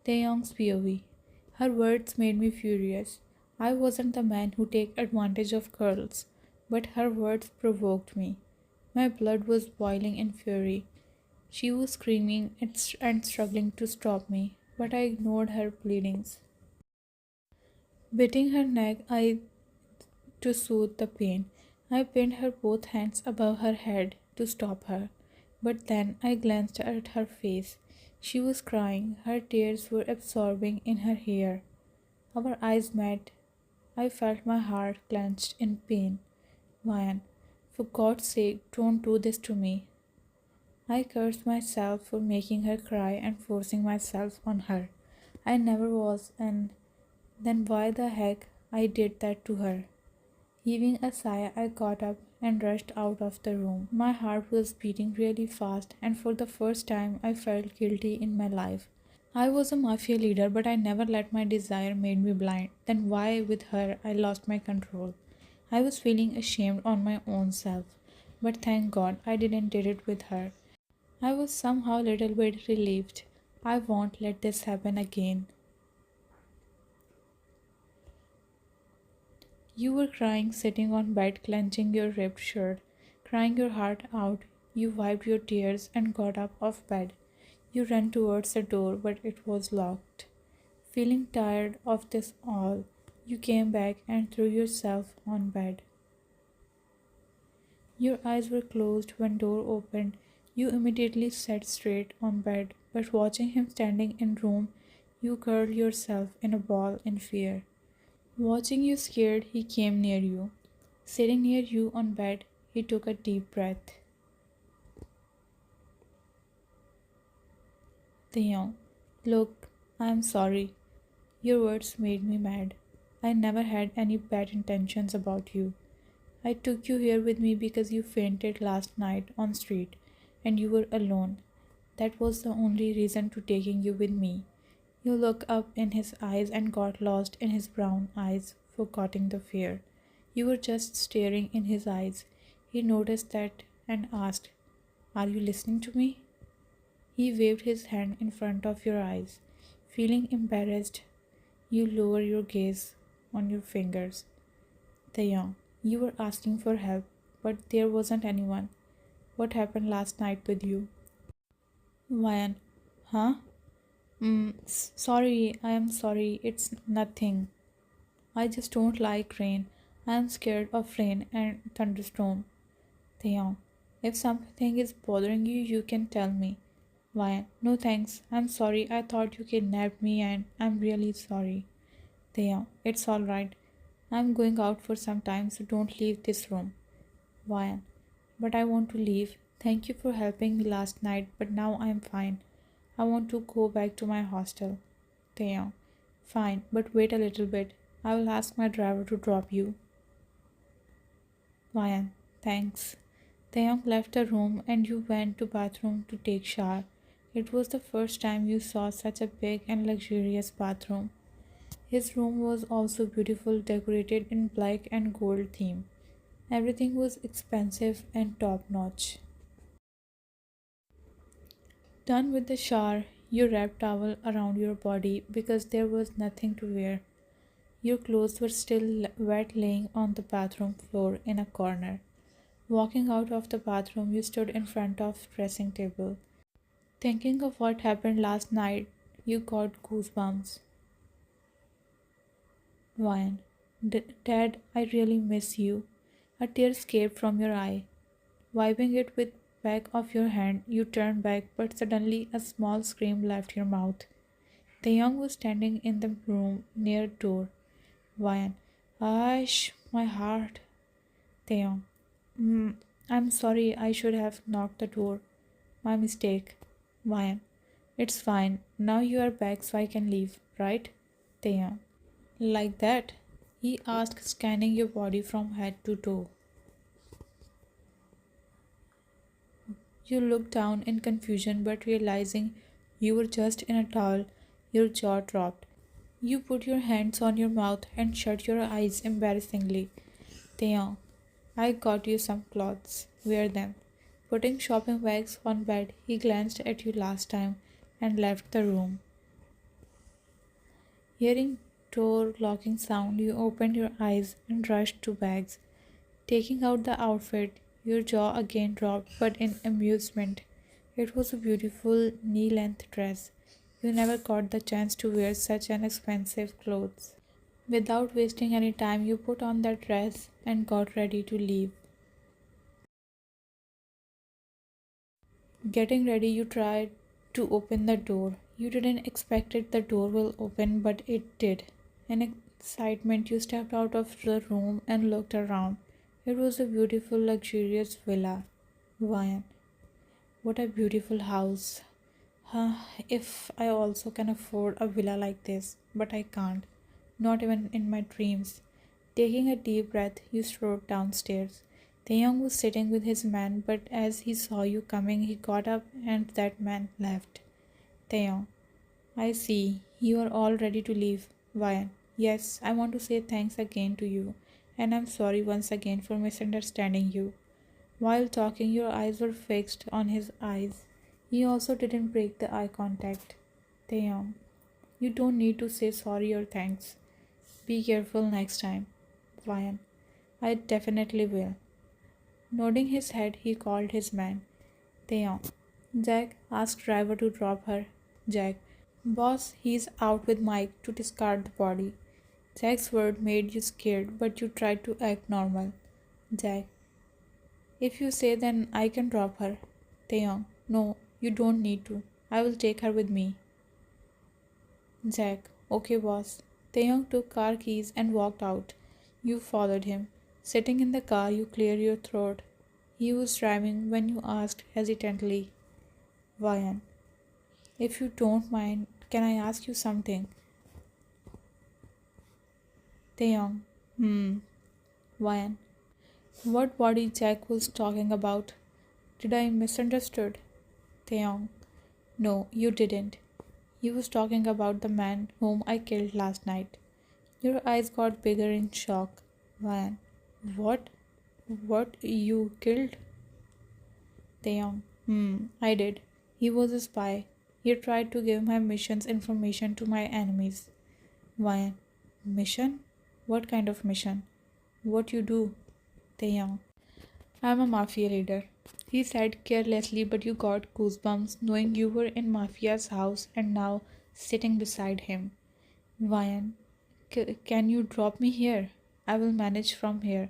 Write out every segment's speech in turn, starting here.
Taehyung's POV. Her words made me furious. I wasn't the man who take advantage of girls, but her words provoked me. My blood was boiling in fury. She was screaming and struggling to stop me, but I ignored her pleadings. Biting her neck, I to soothe the pain. I pinned her both hands above her head to stop her, but then I glanced at her face. She was crying, her tears were absorbing in her hair. Our eyes met. I felt my heart clenched in pain. Ryan, for God's sake, don't do this to me. I cursed myself for making her cry and forcing myself on her. I never was, and then why the heck I did that to her? Heaving a sigh, I got up and rushed out of the room. My heart was beating really fast, and for the first time, I felt guilty in my life. I was a mafia leader, but I never let my desire made me blind. Then why, with her, I lost my control? I was feeling ashamed on my own self, but thank God I didn't did it with her. I was somehow a little bit relieved. I won't let this happen again. You were crying, sitting on bed, clenching your ripped shirt, crying your heart out. You wiped your tears and got up off bed. You ran towards the door, but it was locked. Feeling tired of this all, you came back and threw yourself on bed. Your eyes were closed when door opened. You immediately sat straight on bed, but watching him standing in room, you curled yourself in a ball in fear. Watching you scared, he came near you. Sitting near you on bed, he took a deep breath. Taehyung, look, I am sorry. Your words made me mad. I never had any bad intentions about you. I took you here with me because you fainted last night on street and you were alone. That was the only reason to taking you with me. You looked up in his eyes and got lost in his brown eyes, forgetting the fear. You were just staring in his eyes. He noticed that and asked, are you listening to me? He waved his hand in front of your eyes. Feeling embarrassed, you lower your gaze on your fingers. Taehyung, you were asking for help, but there wasn't anyone. What happened last night with you? Ryan, huh? Sorry, I am sorry. It's nothing. I just don't like rain. I am scared of rain and thunderstorm. Taehyung, if something is bothering you, you can tell me. Ryan, no thanks. I'm sorry. I thought you kidnapped me and I'm really sorry. Taehyung, it's alright. I'm going out for some time, so don't leave this room. Ryan, but I want to leave. Thank you for helping me last night, but now I'm fine. I want to go back to my hostel. Taehyung, fine, but wait a little bit. I will ask my driver to drop you. Ryan, thanks. Taehyung left the room and you went to bathroom to take shower. It was the first time you saw such a big and luxurious bathroom. His room was also beautiful, decorated in black and gold theme. Everything was expensive and top notch. Done with the shower, you wrapped towel around your body because there was nothing to wear. Your clothes were still wet laying on the bathroom floor in a corner. Walking out of the bathroom, you stood in front of dressing table. Thinking of what happened last night, you got goosebumps. Ryan, Dad, I really miss you. A tear escaped from your eye. Wiping it with back of your hand, you turned back, but suddenly a small scream left your mouth. Taehyung was standing in the room near door. Ryan, Ash, my heart. Taehyung, I'm sorry, I should have knocked the door. My mistake. Ryan, it's fine. Now you are back so I can leave, right? Taehyung, like that? He asked, scanning your body from head to toe. You looked down in confusion, but realizing you were just in a towel, your jaw dropped. You put your hands on your mouth and shut your eyes embarrassingly. Taehyung, I got you some clothes. Wear them. Putting shopping bags on bed, he glanced at you last time and left the room. Hearing door locking sound, you opened your eyes and rushed to bags. Taking out the outfit, your jaw again dropped, but in amusement. It was a beautiful knee length dress. You never got the chance to wear such an expensive clothes. Without wasting any time, you put on that dress and got ready to leave. Getting ready, you tried to open the door. You didn't expect it the door will open, but it did. In excitement, you stepped out of the room and looked around. It was a beautiful, luxurious villa. Ryan, what a beautiful house. If I also can afford a villa like this, but I can't. Not even in my dreams. Taking a deep breath, you strode downstairs. Taehyung was sitting with his man, but as he saw you coming, he got up and that man left. Taehyung, I see. You are all ready to leave. Ryan, yes, I want to say thanks again to you, and I'm sorry once again for misunderstanding you. While talking, your eyes were fixed on his eyes. He also didn't break the eye contact. Taeyong, you don't need to say sorry or thanks. Be careful next time. Ryan, I definitely will. Nodding his head, he called his man. Taeyong, Jack, ask driver to drop her. Jack, boss, he's out with Mike to discard the body. Jack's word made you scared, but you tried to act normal. Jack, if you say then I can drop her. Taeyong, no, you don't need to. I will take her with me. Jack, okay boss. Taeyong took car keys and walked out. You followed him. Sitting in the car, you cleared your throat. He was driving when you asked hesitantly, Vayan, if you don't mind, can I ask you something? Taeyong, Vayan, what body Jack was talking about? Did I misunderstood? Taeyong, no, you didn't. He was talking about the man whom I killed last night. Your eyes got bigger in shock. Ryan, what? What you killed? Taeyong, I did. He was a spy. He tried to give my mission's information to my enemies. Ryan, mission? What kind of mission? What you do? Taeyong, I'm a mafia leader. He said carelessly, but you got goosebumps knowing you were in Mafia's house and now sitting beside him. Ryan, can you drop me here? I will manage from here.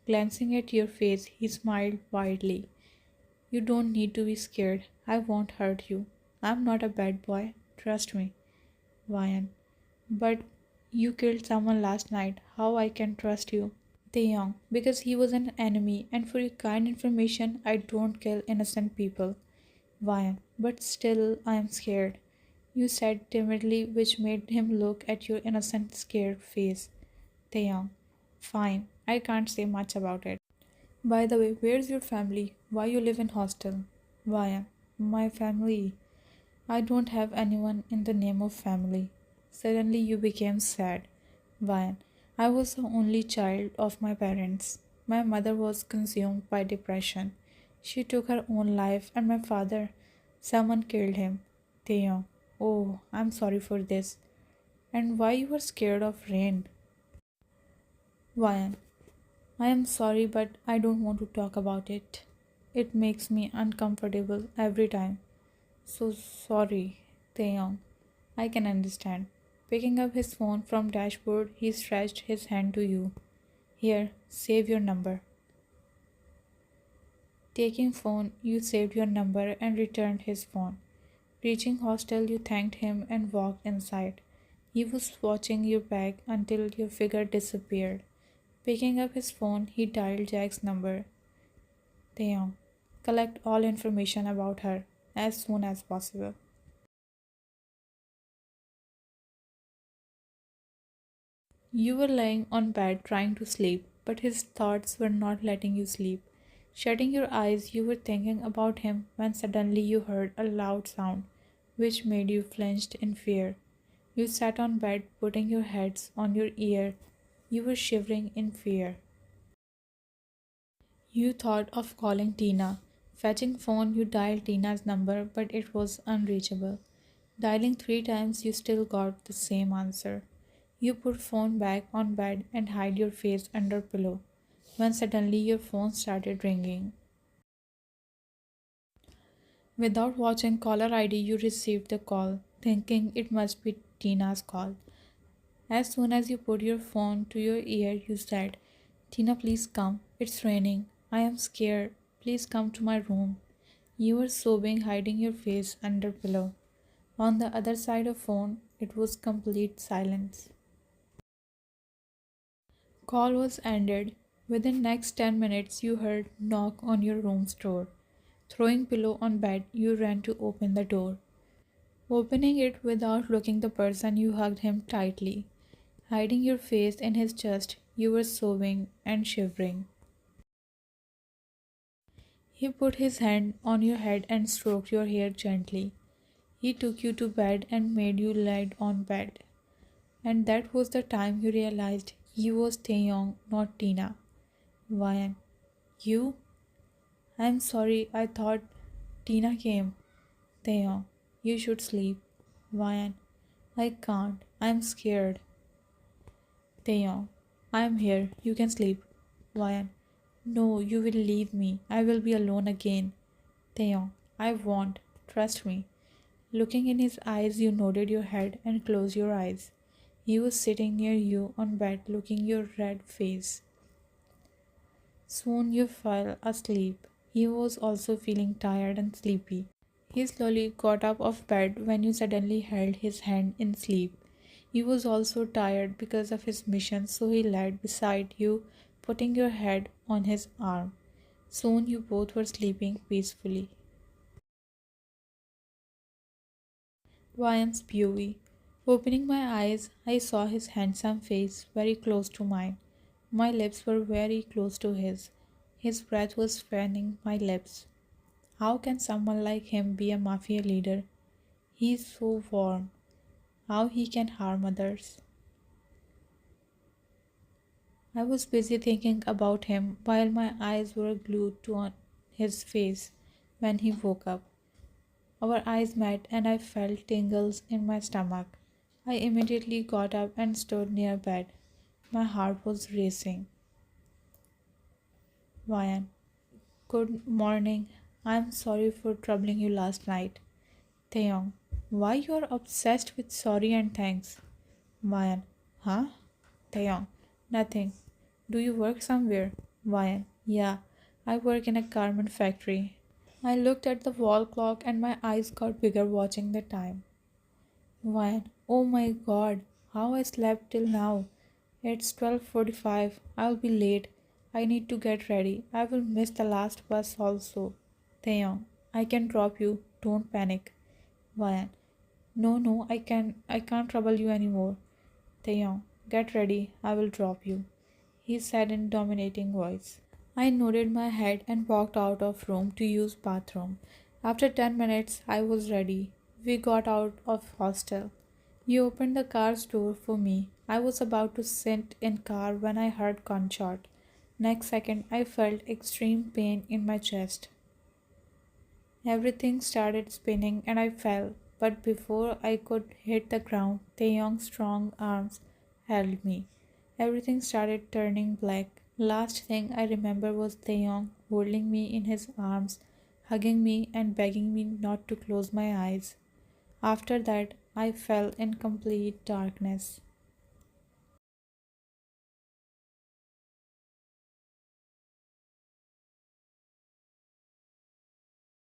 Glancing at your face, he smiled widely. You don't need to be scared. I won't hurt you. I'm not a bad boy. Trust me. Ryan, but you killed someone last night. How I can trust you? Taeyong, because he was an enemy, and for your kind information, I don't kill innocent people. Ryan, but still I am scared. You said timidly, which made him look at your innocent, scared face. Taeyong, fine, I can't say much about it. By the way, where's your family? Why you live in hostel? Ryan, my family. I don't have anyone in the name of family. Suddenly you became sad. Ryan, I was the only child of my parents. My mother was consumed by depression. She took her own life, and my father, someone killed him. Taeyong, oh, I'm sorry for this. And why you were scared of rain? Ryan, I am sorry, but I don't want to talk about it. It makes me uncomfortable every time. So sorry, Taeyong. I can understand. Picking up his phone from dashboard, he stretched his hand to you. Here, save your number. Taking phone, you saved your number and returned his phone. Reaching hostel, you thanked him and walked inside. He was watching your bag until your figure disappeared. Picking up his phone, he dialed Jack's number. Taeyong, collect all information about her as soon as possible. You were lying on bed trying to sleep, but his thoughts were not letting you sleep. Shutting your eyes, you were thinking about him when suddenly you heard a loud sound, which made you flinched in fear. You sat on bed, putting your heads on your ear. You were shivering in fear. You thought of calling Tina. Fetching phone, you dialed Tina's number, but it was unreachable. Dialing 3 times, you still got the same answer. You put phone back on bed and hide your face under pillow. When suddenly your phone started ringing. Without watching caller ID, you received the call, thinking it must be Tina's call. As soon as you put your phone to your ear, you said, Tina, please come. It's raining. I am scared. Please come to my room. You were sobbing, hiding your face under pillow. On the other side of phone, it was complete silence. Call was ended. Within next 10 minutes, you heard knock on your room's door. Throwing pillow on bed, you ran to open the door. Opening it without looking the person, you hugged him tightly. Hiding your face in his chest, you were sobbing and shivering. He put his hand on your head and stroked your hair gently. He took you to bed and made you lie on bed. And that was the time you realized he was Taehyung, not Tina. Why? You? I'm sorry, I thought Tina came. Taehyung, you should sleep. Why? I can't. I'm scared. Taehyung, I'm here. You can sleep. Why? No, you will leave me. I will be alone again. Taehyung, I won't. Trust me. Looking in his eyes, you nodded your head and closed your eyes. He was sitting near you on bed, looking your red face. Soon you fell asleep. He was also feeling tired and sleepy. He slowly got up of bed when you suddenly held his hand in sleep. He was also tired because of his mission, so he laid beside you, putting your head on his arm. Soon you both were sleeping peacefully. Ryan's beauty. Opening my eyes, I saw his handsome face very close to mine. My lips were very close to his. His breath was fanning my lips. How can someone like him be a mafia leader? He is so warm. How he can harm others? I was busy thinking about him while my eyes were glued to on his face when he woke up. Our eyes met and I felt tingles in my stomach. I immediately got up and stood near bed. My heart was racing. Ryan, good morning. I'm sorry for troubling you last night. Taeyong, why you are obsessed with sorry and thanks? Ryan, huh? Taeyong, nothing. Do you work somewhere? Ryan, yeah, I work in a garment factory. I looked at the wall clock and my eyes got bigger watching the time. Ryan, oh my god, how I slept till now. It's 12:45. I'll be late. I need to get ready. I will miss the last bus also. Taeyong, I can drop you. Don't panic. Ryan, no, I can't trouble you anymore. Taeyong, get ready. I will drop you, he said in dominating voice. I nodded my head and walked out of room to use bathroom. After 10 minutes, I was ready. We got out of hostel. He opened the car's door for me. I was about to sit in car when I heard gunshot. Next second, I felt extreme pain in my chest. Everything started spinning and I fell, but before I could hit the ground, Taeyong's strong arms held me. Everything started turning black. Last thing I remember was Taeyong holding me in his arms, hugging me and begging me not to close my eyes. After that, I fell in complete darkness.